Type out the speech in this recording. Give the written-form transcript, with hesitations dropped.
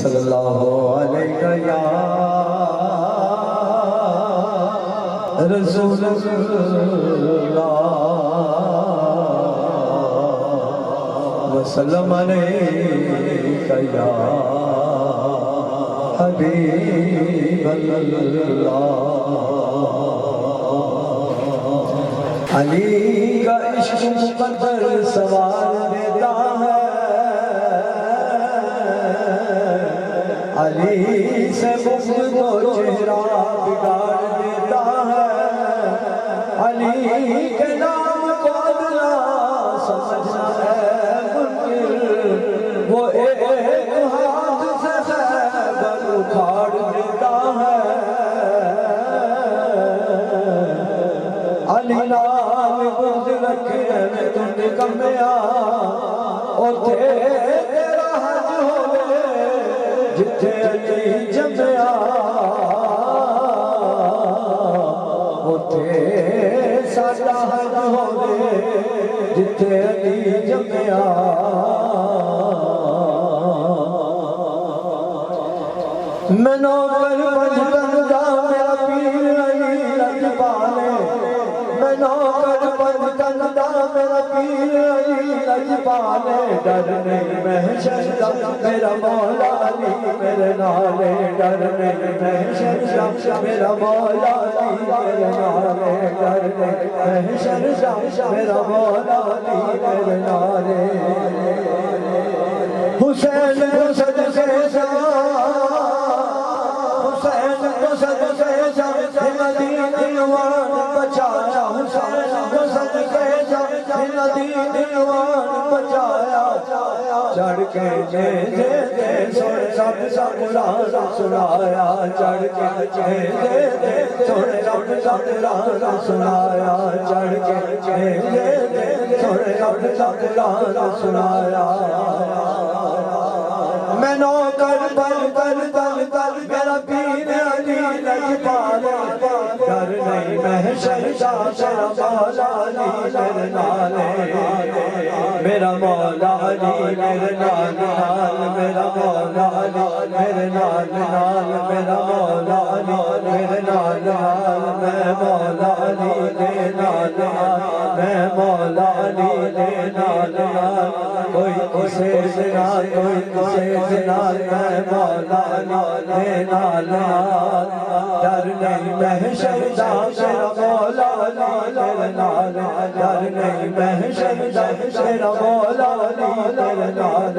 صلی اللہ علیہ یا رسول اللہ وسلم علیہ یا حبیب اللہ علی کا عشق مقدر سوال دیتا ہے علی سے بغض کو چہرہ بگاڑ دیتا ہے علی کے نام کو ادنا سمجھنا ہے منکر وہ ایک ہاتھ سے خیبر اکھاڑ دیتا ہے علی نام بغض رکھے میں تم نکمیا اور تیرا حج ہوئے جتھے علی جمیا اتے ساڈا حج ہوئے جتھے علی جمیا میں نوکر پنج دا میرا پیر علی لجپالے میں نوکر پنج دا میرا پیر علی لجپالے ڈر نہیں محشر دا میرا مولا علی میرے نالے ڈر نہیں محشر دا میرا مولا علی میرے نالے ڈر نہیں محشر دا میرا مولا علی میرے نالے حسین کو صدقے جا حسین کو صدقے جا مدینہ بچایا حسین کو صدقے جا دیوان بچایا چڑھ کے جے جے جے سن سب قرآن سنایا چڑھ کے جے جے جے سن سب قرآن سنایا چڑھ کے جے جے جے سن سب قرآن سنایا میں نوکر بن میرا پیر علی لجپالے ڈر نہیں محشر دا میرا مولا علی میرے نال میرا مولا علی میرے نال میرا مولا علی میرے نال میں مولا علی دے نال میں مولا علی دے نال کوئی کسے سنا کوئی کسے سنا میں مولا علی دے نال ڈر نہیں محشر دا میرا مولا علی میرے نال ڈر نہیں محشر دا میرا مولا علی میرے نال